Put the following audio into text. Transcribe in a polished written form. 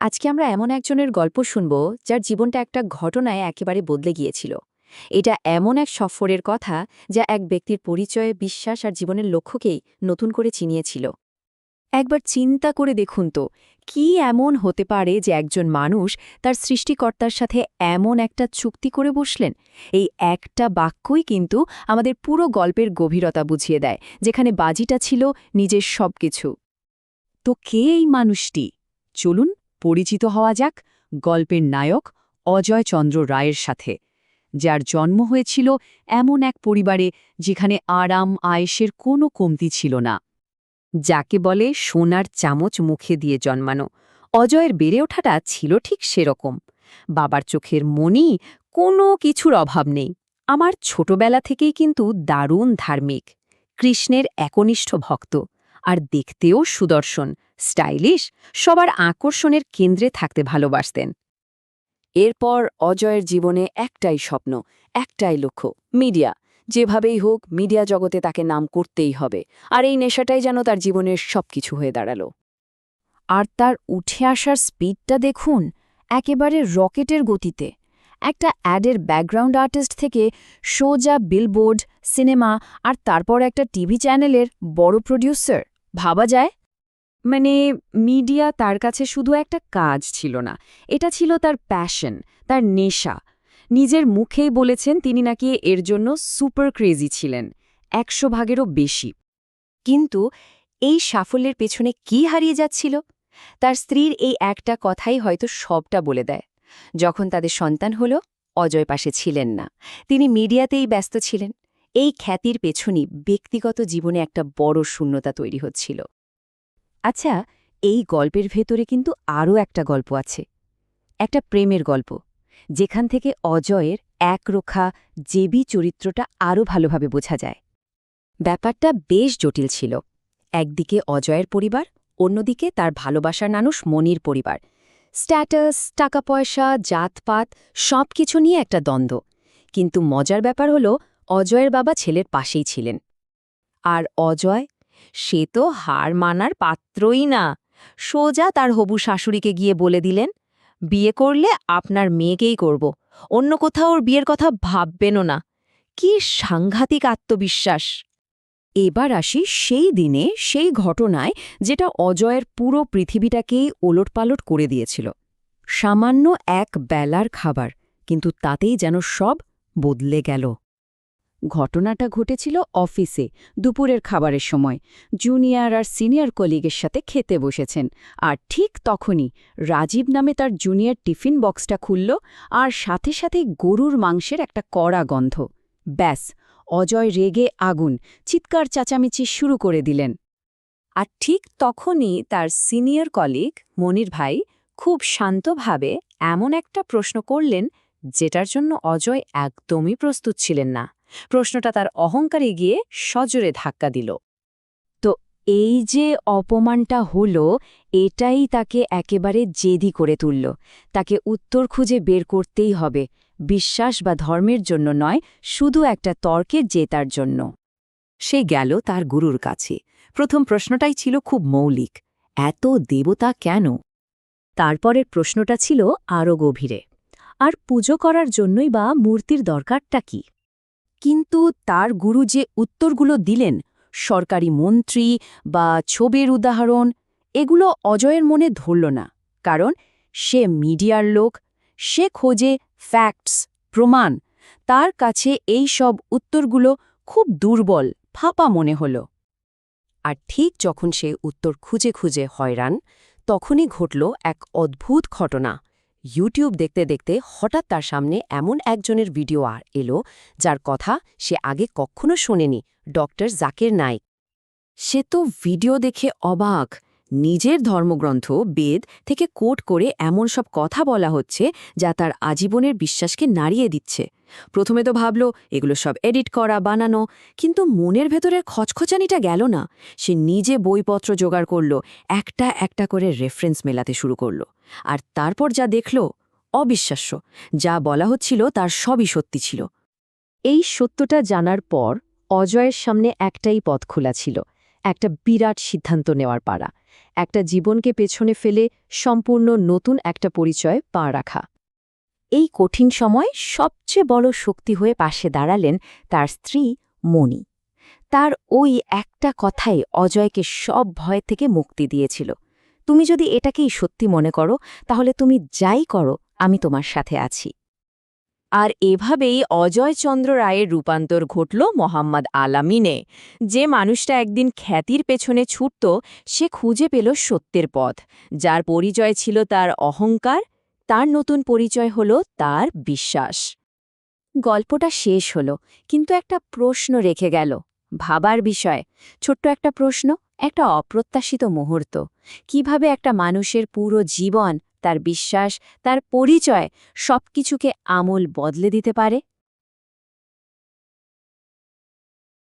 আজকে আমরা এমন একজনের গল্প শুনব যার জীবনটা একটা ঘটনায় একেবারে বদলে গিয়েছিল। এটা এমন এক সফরের কথা যা এক ব্যক্তির পরিচয়ে বিশ্বাস আর জীবনের লক্ষ্যকেই নতুন করে চিনিয়েছিল। একবার চিন্তা করে দেখুন তো, কি এমন হতে পারে যে একজন মানুষ তার সৃষ্টিকর্তার সাথে এমন একটা চুক্তি করে বসলেন। এই একটা বাক্যই কিন্তু আমাদের পুরো গল্পের গভীরতা বুঝিয়ে দেয়, যেখানে বাজিটা ছিল নিজের সবকিছু। তো কে এই মানুষটি? চলুন পরিচিত হওয়া যাক গল্পের নায়ক অজয় চন্দ্র রায়ের সাথে, যার জন্ম হয়েছিল এমন এক পরিবারে যেখানে আরাম আয়েশের কোনো কমতি ছিল না। যাকে বলে সোনার চামচ মুখে দিয়ে জন্মানো। অজয়ের বেড়ে ওঠাটা ছিল ঠিক সেরকম। বাবার চোখের মনি, কোনো কিছুর অভাব নেই। আমার ছোটবেলা থেকেই কিন্তু দারুণ ধার্মিক, কৃষ্ণের একনিষ্ঠ ভক্ত, আর দেখতেও সুদর্শন, স্টাইলিশ, সবার আকর্ষণের কেন্দ্রে থাকতে ভালোবাসতেন। এরপর অজয়ের জীবনে একটাই স্বপ্ন, একটাই লক্ষ্য, মিডিয়া। যেভাবেই হোক মিডিয়া জগতে তাকে নাম করতেই হবে, আর এই নেশাটাই যেন তার জীবনের সবকিছু হয়ে দাঁড়ালো। আর তার উঠে আসার স্পিডটা দেখুন, একেবারে রকেটের গতিতে। একটা অ্যাডের ব্যাকগ্রাউন্ড আর্টিস্ট থেকে সোজা বিলবোর্ড, সিনেমা, আর তারপর একটা টিভি চ্যানেলের বড় প্রডিউসার। ভাবা যায়? মানে, মিডিয়া তার কাছে শুধু একটা কাজ ছিল না, এটা ছিল তার প্যাশন, তার নেশা। নিজের মুখেই বলেছেন তিনি নাকি এর জন্য সুপার ক্রেজি ছিলেন, ১০০ ভাগেরও বেশি। কিন্তু এই সাফল্যের পেছনে কি হারিয়ে যাচ্ছিল? তার স্ত্রীর এই একটা কথাই হয়তো সবটা বলে দেয়। যখন তাদের সন্তান হলো, অজয় পাশে ছিলেন না। তিনি মিডিয়াতেই ব্যস্ত ছিলেন। এই খ্যাতির পেছনই ব্যক্তিগত জীবনে একটা বড় শূন্যতা তৈরি হচ্ছিল। আচ্ছা, এই গল্পের ভেতরে কিন্তু আরও একটা গল্প আছে, একটা প্রেমের গল্প, যেখান থেকে অজয়ের একরোখা জেবি চরিত্রটা আরও ভালোভাবে বোঝা যায়। ব্যাপারটা বেশ জটিল ছিল। একদিকে অজয়ের পরিবার, অন্যদিকে তার ভালোবাসার মানুষ মনির পরিবার। স্ট্যাটাস, টাকা পয়সা, জাতপাত, সব কিছু নিয়ে একটা দ্বন্দ্ব। কিন্তু মজার ব্যাপার হলো, অজয়ের বাবা ছেলের পাশেই ছিলেন। আর অজয়, সে তো হার মানার পাত্রই না। সোজা তার হবু শাশুড়িকে গিয়ে বলে দিলেন, বিয়ে করলে আপনার মেয়েকেই করব, অন্য কোথাও ওর বিয়ের কথা ভাববেনও না। কি সাংঘাতিক আত্মবিশ্বাস! এবার আসি সেই দিনে, সেই ঘটনায়, যেটা অজয়ের পুরো পৃথিবীটাকেই ওলটপালট করে দিয়েছিল। সামান্য এক বেলার খাবার, কিন্তু তাতেই যেন সব বদলে গেল। ঘটনাটা ঘটেছিল অফিসে, দুপুরের খাবারের সময়। জুনিয়র আর সিনিয়র কলিগের সাথে খেতে বসেছেন, আর ঠিক তখনই রাজীব নামে তার জুনিয়র টিফিন বক্সটা খুলল, আর সাথে সাথে গরুর মাংসের একটা কড়া গন্ধ। ব্যাস, অজয় রেগে আগুন, চিৎকার চেঁচামেচি শুরু করে দিলেন। আর ঠিক তখনই তার সিনিয়র কলিগ মনির ভাই খুব শান্তভাবে এমন একটা প্রশ্ন করলেন, যেটার জন্য অজয় একদমই প্রস্তুত ছিলেন না। প্রশ্নটা তার অহংকারে গিয়ে সজোরে ধাক্কা দিল। তো এই যে অপমানটা হলো, এটাই তাকে একেবারে জেদি করে তুলল। তাকে উত্তর খুঁজে বের করতেই হবে, বিশ্বাস বা ধর্মের জন্য নয়, শুধু একটা তর্কের জেতার জন্য। সে গেল তার গুরুর কাছে। প্রথম প্রশ্নটাই ছিল খুব মৌলিক, এত দেবতা কেন? তারপরের প্রশ্নটা ছিল আরও গভীরে, আর পুজো করার জন্যই বা মূর্তির দরকারটা কি? কিন্তু তার গুরু যে উত্তরগুলো দিলেন, সরকারি মন্ত্রী বা ছবির উদাহরণ, এগুলো অজয়ের মনে ধরল না। কারণ সে মিডিয়ার লোক, সে খোঁজে ফ্যাক্টস, প্রমাণ। তার কাছে এই সব উত্তরগুলো খুব দুর্বল, ফাঁপা মনে হল। আর ঠিক যখন সে উত্তর খুঁজে খুঁজে হয়রান, তখনই ঘটল এক অদ্ভুত ঘটনা। ইউটিউব দেখতে দেখতে হঠাৎ তার সামনে এমন একজনের ভিডিও এলো, যার কথা সে আগে কখনো শোনেনি, ডক্টর জাকির নাইক। সে তো ভিডিও দেখে অবাক। নিজের ধর্মগ্রন্থ বেদ থেকে কোট করে এমন সব কথা বলা হচ্ছে, যা তার আজীবনের বিশ্বাসকে নাড়িয়ে দিচ্ছে। প্রথমে তো ভাবল এগুলো সব এডিট করা, বানানো, কিন্তু মনের ভেতরের খচখচানিটা গেল না। সে নিজে বইপত্র জোগাড় করল, একটা একটা করে রেফারেন্স মেলাতে শুরু করল। আর তারপর যা দেখল, অবিশ্বাস্য। যা বলা হচ্ছিল তার সবই সত্যি ছিল। এই সত্যটা জানার পর অজয়ের সামনে একটাই পথ খোলা ছিল, একটা বিরাট সিদ্ধান্ত নেওয়ার পাড়া, একটা জীবনকে পেছনে ফেলে সম্পূর্ণ নতুন একটা পরিচয় পা রাখা। এই কঠিন সময় সবচেয়ে বড় শক্তি হয়ে পাশে দাঁড়ালেন তার স্ত্রী মণি। তার ওই একটা কথাই অজয়কে সব ভয় থেকে মুক্তি দিয়েছিল। তুমি যদি এটাকেই সত্যি মনে করো, তাহলে তুমি যাই করো, আমি তোমার সাথে আছি। আর এভাবেই অজয়চন্দ্র রায়ের রূপান্তর ঘটল মোহাম্মদ আলামিনে। যে মানুষটা একদিন খ্যাতির পেছনে ছুটত, সে খুঁজে পেল সত্যের পথ। যার পরিচয় ছিল তার অহংকার, তার নতুন পরিচয় হল তার বিশ্বাস। গল্পটা শেষ হল, কিন্তু একটা প্রশ্ন রেখে গেল, ভাবার বিষয়। ছোট্ট একটা প্রশ্ন, একটা অপ্রত্যাশিত মুহূর্ত। কিভাবে একটা মানুষের পুরো জীবন, তার বিশ্বাস, তার পরিচয় সবকিছুকে আমূল বদলে দিতে পারে।